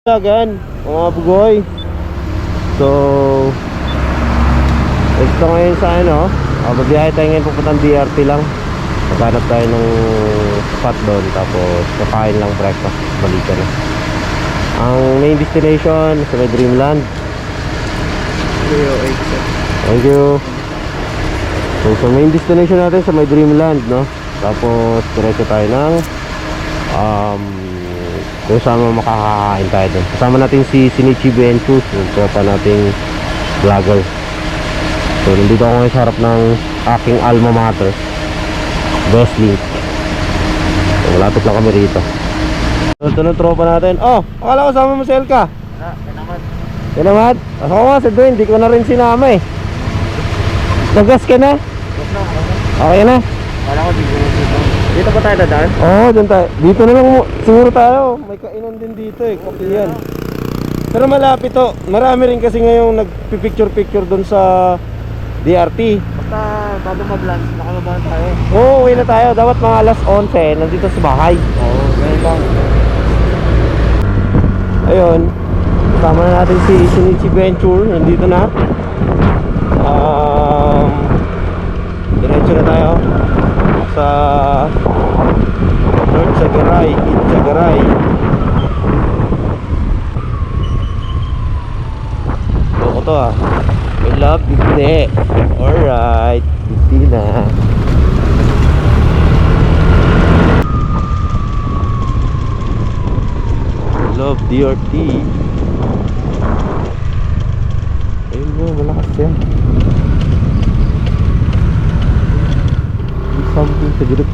Again, mga bugoy. So ito ngayon sa ano, magbiyahe tayo ngayon pupuntang DRT lang. Maghanap tayo ng spot doon, tapos kakain lang breakfast, balikan na. Ang main destination sa may Dreamland. Thank you. So main destination natin sa may Dreamland, no? Tapos diretso tayo ng kung saan makakakain tayo doon. Kasama natin si Shinichi Ventures, yung tropa nating vlogger. So nandito ako ngayon sa harap ng aking alma mater, Westlink. So malapit lang kami rito. So ito ng tropa natin. Oh, akala ko sama mo si Elka. Kinamad? Ako nga si Dwayne, di ko na rin sinama eh. Nagas ka na? Okay na? Wala ko dito pa tayo dadaan? Oo, dyan tayo. Dito na lang siguro tayo. May kainan din dito eh, kopi yan. Pero malapit to. Marami rin kasi ngayong nagpipicture-picture doon sa DRT. Basta bago mag-lunch, nakababahan tayo. Oo, uwi na tayo. Dapat mga alas 11 nandito sa bahay. Oo, ganyan lang. Ayun, kasama na natin si Shinichi Venture. Nandito na. Diretso na tayo sa North Sagaray, East Sagaray. Loko to ah. We love Bigde. Alright, Bigde na. Love DRT. Ayun mo, malakas yan. Something sigurut.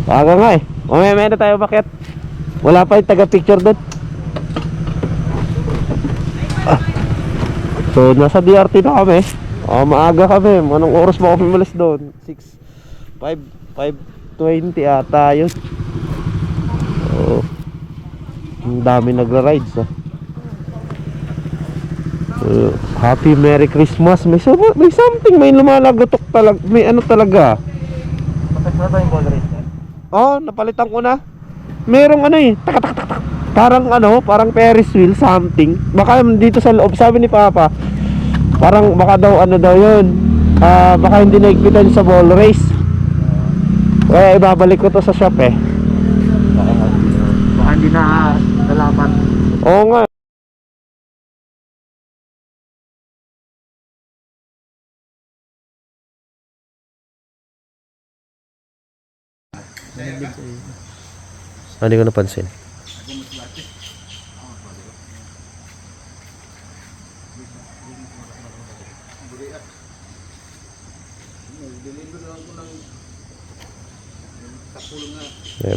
Aga nga eh. Mamaya na tayo bakit. Wala pa yung taga-picture doon. So nasa DRT na kami. Maaga kami. Anong oras ba kami malis doon? 5:20 ata yun. Ang dami nagra-rides ah. Happy Merry Christmas. May something, may lumalagatok talaga. May ano talaga. Patag na ba yung ball race? Oh, napalitan ko na. Merong ano eh, tak. Parang ano, parang Ferris wheel something. Baka dito sa loob, sabi ni Papa. Parang baka daw ano daw 'yun. Baka hindi naigpitan sa ball race. Kaya ibabalik ko to sa shop eh. Baka hindi na nalaman. Oo nga. Hindi ko napansin.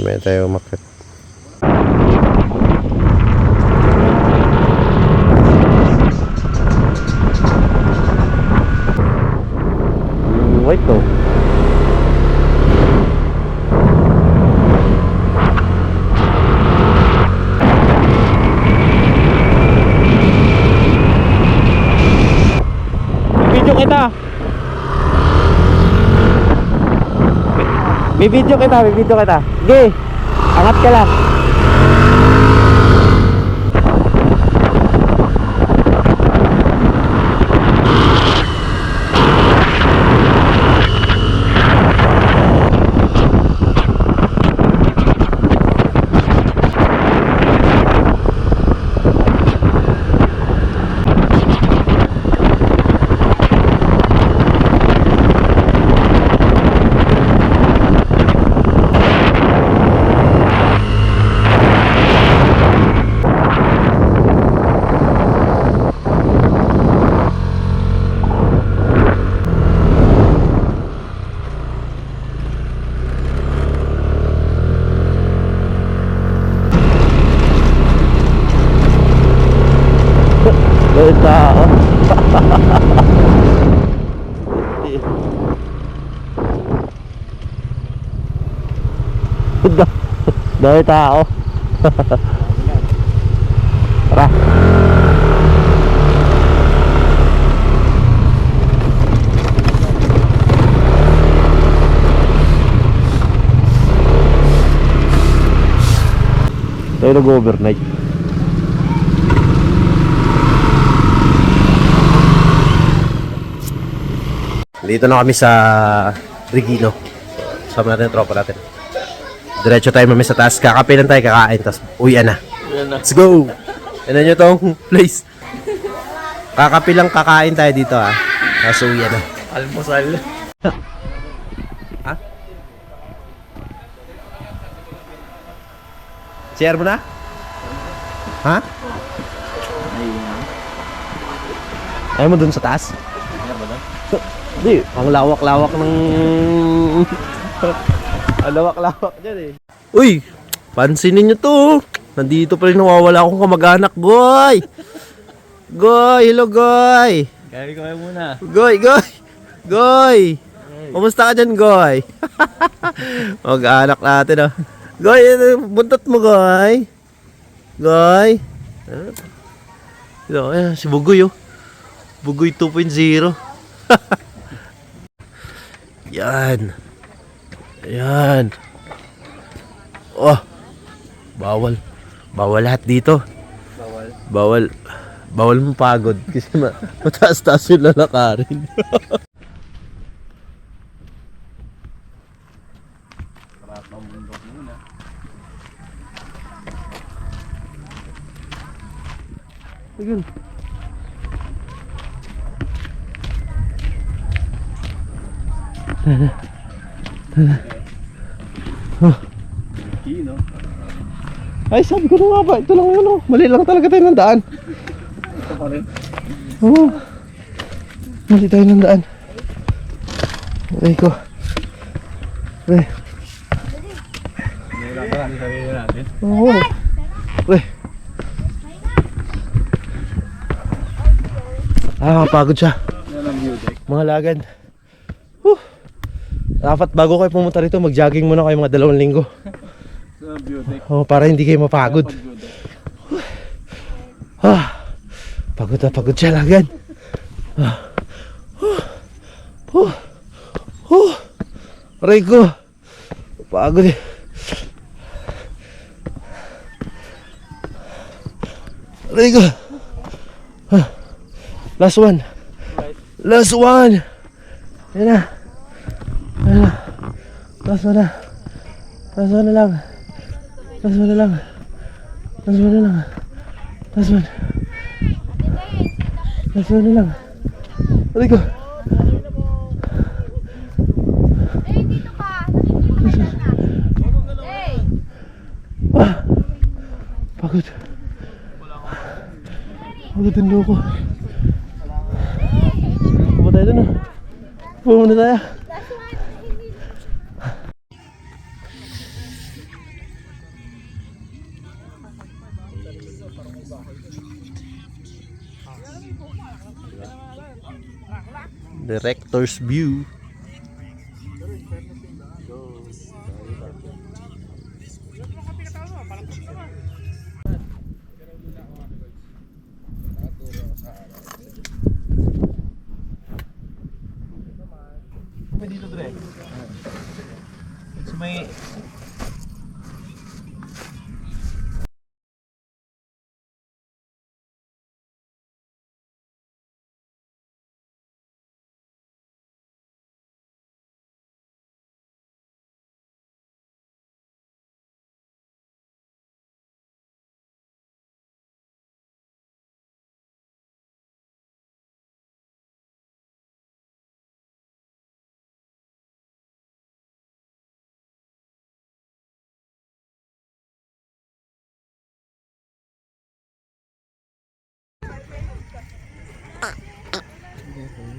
May tayo umakit. White to. May video kita. Sige, angat ka lang. Tao. Dahil tao. Tara. Tayo nag-overnight. Dito na kami sa Regino. Sama natin yung tropa natin. Diretso tayo mami sa taas. Kakape lang tayo, kakain. Tapos uwian na. Let's go! Ano nyo tong place? Kakape lang, kakain tayo dito ah. Tapos uwian na. Almusal. Ha? Share mo na? Ha? Ayaw mo dun sa taas? Hindi, ang lawak-lawak ng... ang lawak-lawak dyan eh. Uy! Pansinin nyo to! Nandito pa rin nawawala akong kamag-anak, Goy! Goy! Hello, Goy! Kaya ko kayo muna. Goy! Goy! Goy! Kumusta ka dyan, Goy? Mag-anak natin, oh. Goy! Buntot mo, Goy! Goy! Si Bugoy, oh. Bugoy 2.0. Yan. Yan. Oh. Bawal. Bawal lahat dito. Bawal. Bawal mapagod kasi mataas-taas yung lalakarin. Ayun. Kino. Ay, sabi ko na nga ba, ito lang yun, oh. Mali lang talaga tayo ng daan. Ito pa rin. Oo. Mali tayo ng daan. Ay ko. Pre. Nahirapan natin sarili natin. Oo. Pre. Kapagod siya. Yan ang view deck. Mga lagan. Dapat bago kayo pumunta rito, mag-jogging muna kayo mga 2 linggo. Yan ang view deck. Para hindi kayo mapagod. View deck. Pagod na pagod siya lagan. Aray ko. Pagod eh. Aray ko. Last one. Last one. Yan na. Yan na. Last one na. Last one na lang. Last one na lang. Last one na lang. Last one. Last one na lang. Aray ko. Eh, dito ka. Nakikita na. Eh. Pagod. Pagod ang loko. Pupunta tayo dun, ah. Pupunta tayo. Director's view. Dito, Dre. So may...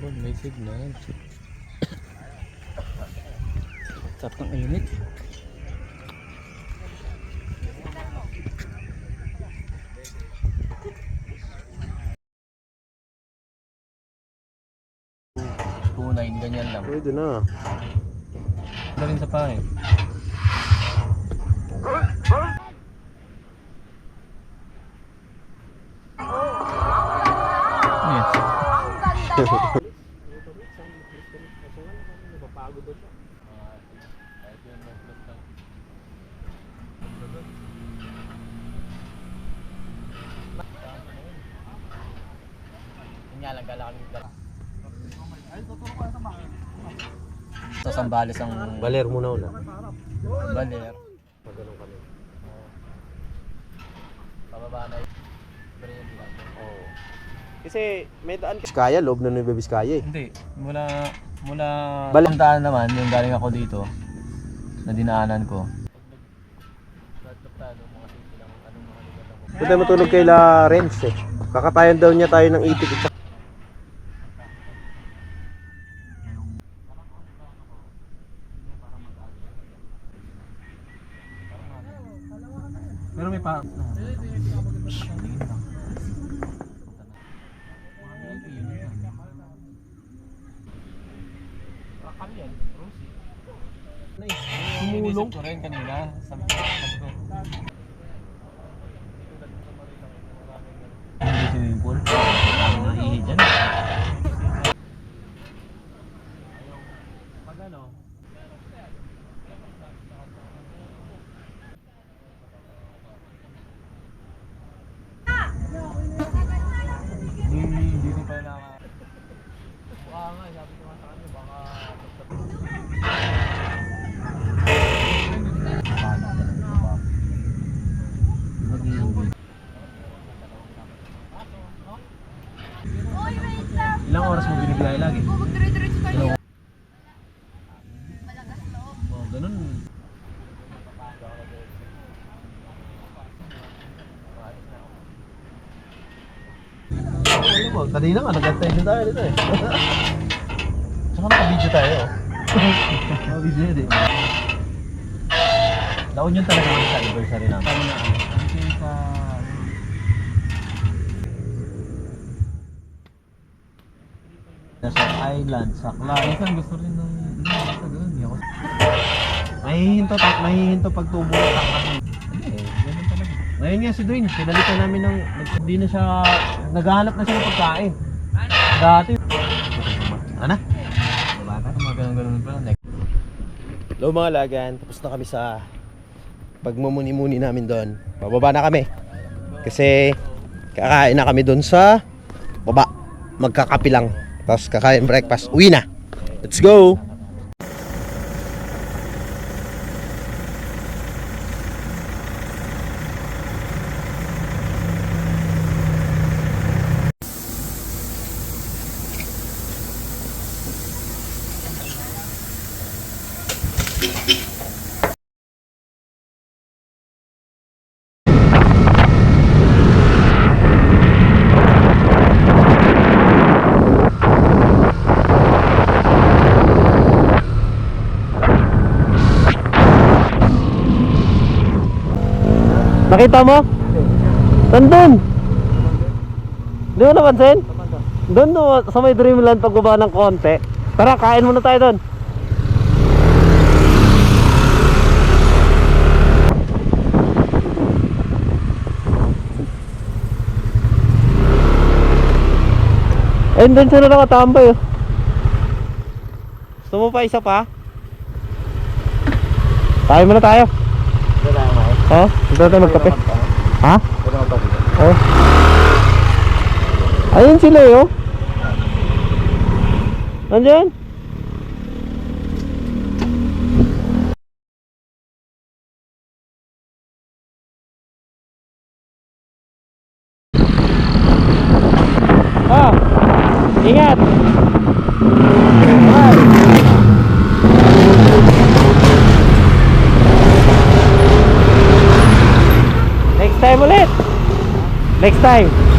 May signal. Tap ng init. Tunay, ganyan lang. Pwede na. Ito rin sa pangit. Ang ganda mo. nga lang, gala kami. Sa Sambales ang Baler muna una. baler. Pagano'n kami. Pababa na yung brand lang. Oo. Kasi may daan Biskaya, loob na Nueva Vizcaya eh. Hindi, mula Balik. ang daan naman, yung galing ako dito, na dinaanan ko. Doon tayo matulog kay La Renz eh. Kakatayan daw niya tayo ng itik. Pero may pa... Tumulong ko rin kanina. Sabi ko. Hindi swimming pool. Ang nahihi dyan. Pag ano? Hindi ko pa naka... Baka nga, sabi ko nga sa kanya, baka... Uy, wait lang. Ilang oras mo binibigay lagi? Oh, magdire-diretso tayo. Malakas loob. Oh, ganun. Ano po, kanina nga nag-antay din tayo dito eh. Saka naka-video tayo. Naka-video yun eh. Daon yun talaga sa anniversary namin. Paano na ano? Kasi sa... Nasa island, sa Minsan gusto rin ng... Basta ganun, hindi ako... Mahihinto pag tubo ng takak. Hindi, ganun talaga. Ngayon nga si Dwayne, pinalitan namin ng... Hindi na siya... Naghahanap na siya ng pagkain. Dati. Ano? Bata ka, mga ganun-ganun pa lang. Hello mga lagan, tapos na kami sa pagmumuni-muni namin doon. Bababa na kami. Kasi kakain na kami doon sa baba. Magkakapi lang. Tapos kakain breakfast. Uwi na. Let's go! Nakita mo? Nandun! Di mo napansin? Doon no, sa may Dreamland pagbaba ng konti. Tara, kain muna tayo doon. Ayun, doon sila nakatambay oh. Gusto mo pa isa pa? Kain muna tayo. Oh, dito tayo magkape. Ha? Oh. Ayun sila eh, oh. Nandiyan. Ah, ingat. Bye. Next time ulit. Next time.